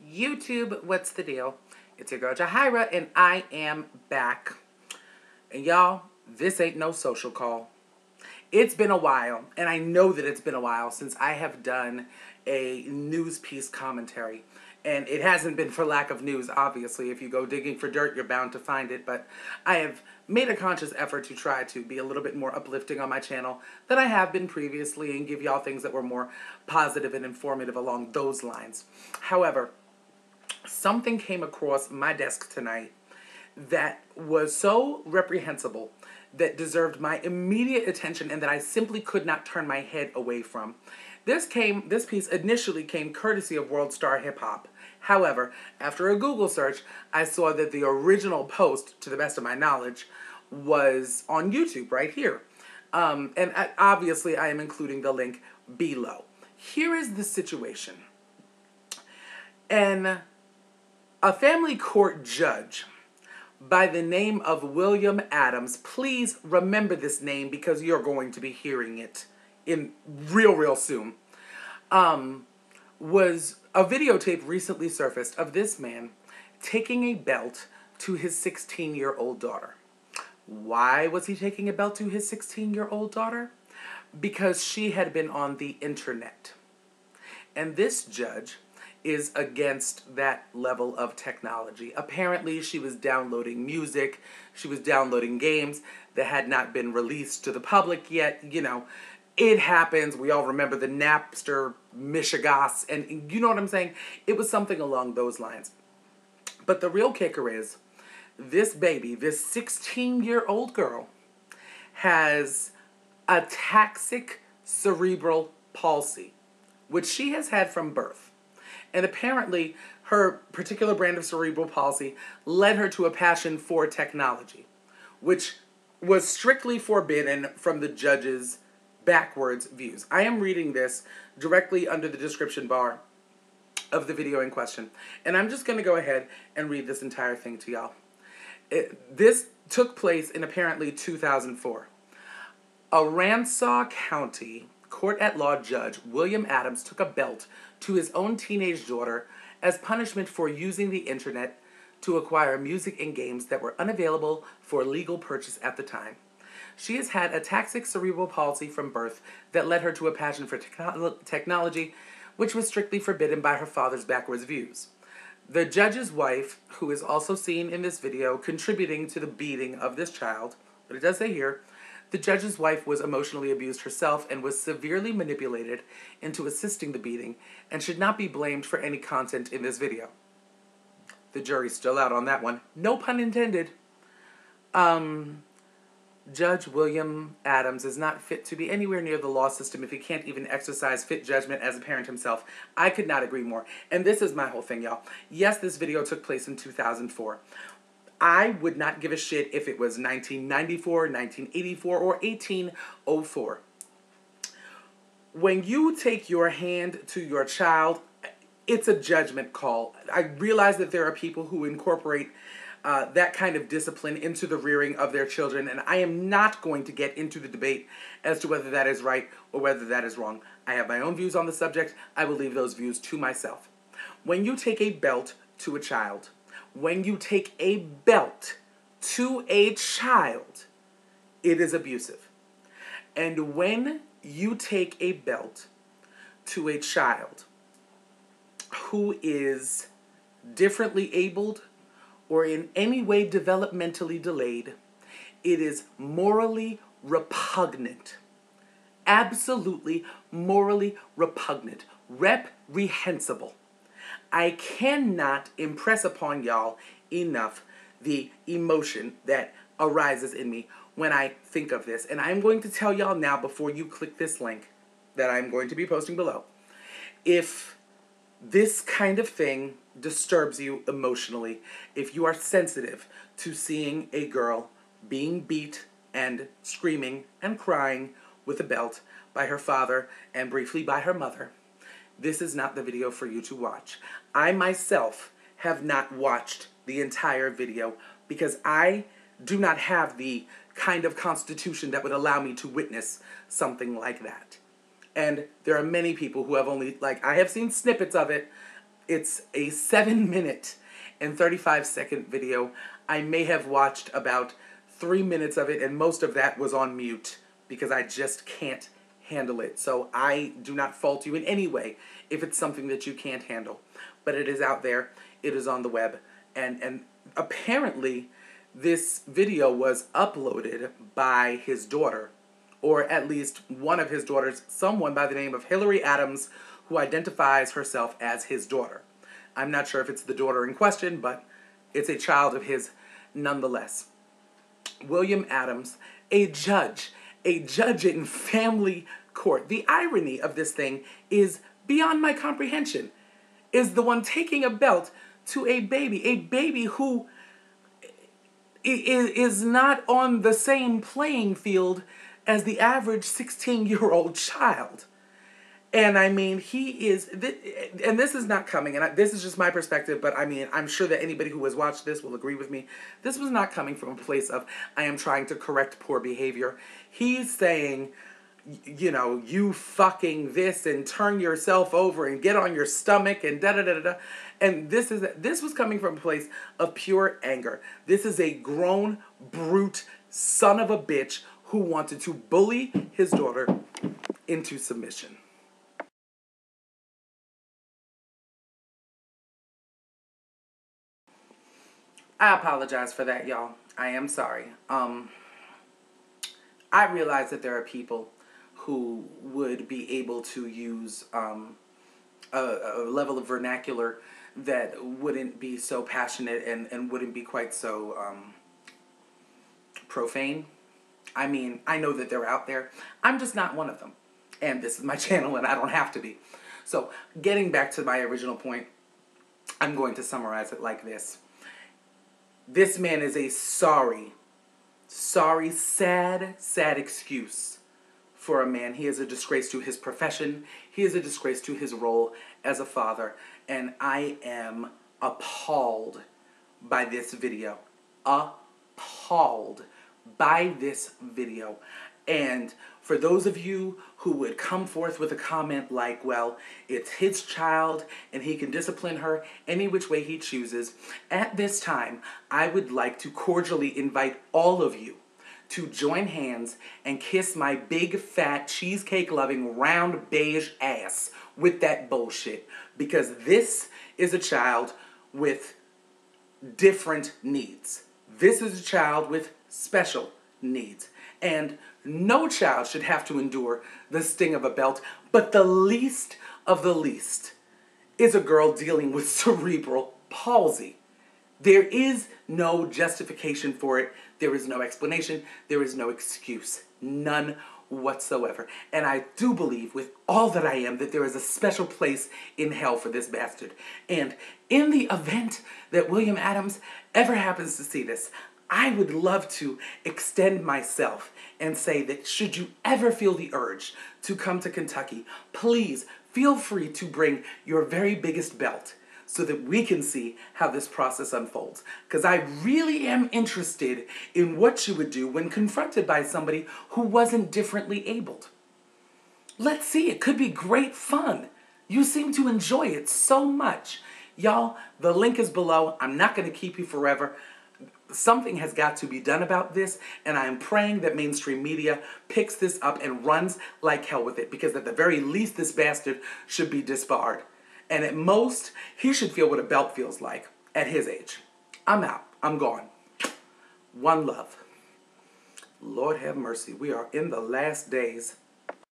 YouTube, what's the deal? It's your girl Jahira, and I am back. And y'all, this ain't no social call. It's been a while, and I know that it's been a while since I have done a news piece commentary. And it hasn't been for lack of news, obviously. If you go digging for dirt, you're bound to find it. But I have made a conscious effort to try to be a little bit more uplifting on my channel than I have been previously and give y'all things that were more positive and informative along those lines. However, something came across my desk tonight that was so reprehensible that deserved my immediate attention and that I simply could not turn my head away from. This piece initially came courtesy of World Star Hip Hop. However, after a Google search, I saw that the original post, to the best of my knowledge, was on YouTube right here. Obviously I am including the link below. Here is the situation. A family court judge by the name of William Adams, please remember this name because you're going to be hearing it in real soon, was a videotape recently surfaced of this man taking a belt to his 16-year-old daughter. Why was he taking a belt to his 16-year-old daughter? Because she had been on the internet. And this judge is against that level of technology. Apparently, she was downloading music, she was downloading games that had not been released to the public yet. You know, it happens. We all remember the Napster mishigas, and you know what I'm saying? It was something along those lines. But the real kicker is, this baby, this 16-year-old girl, has ataxic cerebral palsy, which she has had from birth. And apparently, her particular brand of cerebral palsy led her to a passion for technology, which was strictly forbidden from the judge's backwards views. I am reading this directly under the description bar of the video in question. And I'm just going to go ahead and read this entire thing to y'all. This took place in apparently 2004. A Ransaw County court-at-law judge, William Adams, took a belt to his own teenage daughter as punishment for using the internet to acquire music and games that were unavailable for legal purchase at the time. She has had ataxic cerebral palsy from birth that led her to a passion for technology, which was strictly forbidden by her father's backwards views. The judge's wife, who is also seen in this video contributing to the beating of this child, but it does say here, the judge's wife was emotionally abused herself and was severely manipulated into assisting the beating and should not be blamed for any content in this video. The jury's still out on that one. No pun intended. Judge William Adams is not fit to be anywhere near the law system if he can't even exercise fit judgment as a parent himself. I could not agree more. And this is my whole thing, y'all. Yes, this video took place in 2004. I would not give a shit if it was 1994, 1984, or 1804. When you take your hand to your child, it's a judgment call. I realize that there are people who incorporate that kind of discipline into the rearing of their children, and I am not going to get into the debate as to whether that is right or whether that is wrong. I have my own views on the subject. I will leave those views to myself. When you take a belt to a child, when you take a belt to a child, it is abusive. And when you take a belt to a child who is differently abled or in any way developmentally delayed, it is morally repugnant. Absolutely morally repugnant. Reprehensible. I cannot impress upon y'all enough the emotion that arises in me when I think of this. And I'm going to tell y'all now, before you click this link that I'm going to be posting below, if this kind of thing disturbs you emotionally, if you are sensitive to seeing a girl being beat and screaming and crying with a belt by her father and briefly by her mother, this is not the video for you to watch. I myself have not watched the entire video because I do not have the kind of constitution that would allow me to witness something like that. And there are many people who have only, I have seen snippets of it. It's a 7 minute and 35-second video. I may have watched about 3 minutes of it, and most of that was on mute because I just can't handle it. So I do not fault you in any way if it's something that you can't handle. But it is out there. It is on the web. And apparently this video was uploaded by his daughter, or at least one of his daughters, someone by the name of Hillary Adams, who identifies herself as his daughter. I'm not sure if it's the daughter in question, but it's a child of his nonetheless. William Adams, a judge in family court. The irony of this thing is beyond my comprehension. Is the one taking a belt to a baby who is not on the same playing field as the average 16-year-old child. And I mean, he is, and this is not coming, and this is just my perspective, but I mean, I'm sure that anybody who has watched this will agree with me. This was not coming from a place of, I am trying to correct poor behavior. He's saying, you know, you fucking this and turn yourself over and get on your stomach and da-da-da-da-da. And this was coming from a place of pure anger. This is a grown, brute son of a bitch who wanted to bully his daughter into submission. I apologize for that, y'all. I am sorry. I realize that there are people who would be able to use a level of vernacular that wouldn't be so passionate and wouldn't be quite so profane. I mean, I know that they're out there. I'm just not one of them. And this is my channel and I don't have to be. So, getting back to my original point, I'm going to summarize it like this. This man is a sorry, sad excuse for a man. He is a disgrace to his profession. He is a disgrace to his role as a father. And I am appalled by this video. Appalled by this video. And for those of you who would come forth with a comment like, well, it's his child and he can discipline her any which way he chooses, at this time, I would like to cordially invite all of you to join hands and kiss my big, fat, cheesecake-loving, round, beige ass with that bullshit. Because this is a child with different needs. This is a child with special needs. And no child should have to endure the sting of a belt, but the least of the least is a girl dealing with cerebral palsy. There is no justification for it. There is no explanation. There is no excuse. None whatsoever. And I do believe with all that I am that there is a special place in hell for this bastard. And in the event that William Adams ever happens to see this, I would love to extend myself and say that should you ever feel the urge to come to Kentucky, please feel free to bring your very biggest belt so that we can see how this process unfolds. Because I really am interested in what you would do when confronted by somebody who wasn't differently abled. Let's see, it could be great fun. You seem to enjoy it so much. Y'all, the link is below. I'm not going to keep you forever. Something has got to be done about this, and I am praying that mainstream media picks this up and runs like hell with it, because at the very least, this bastard should be disbarred. And at most, he should feel what a belt feels like at his age. I'm out. I'm gone. One love. Lord have mercy. We are in the last days.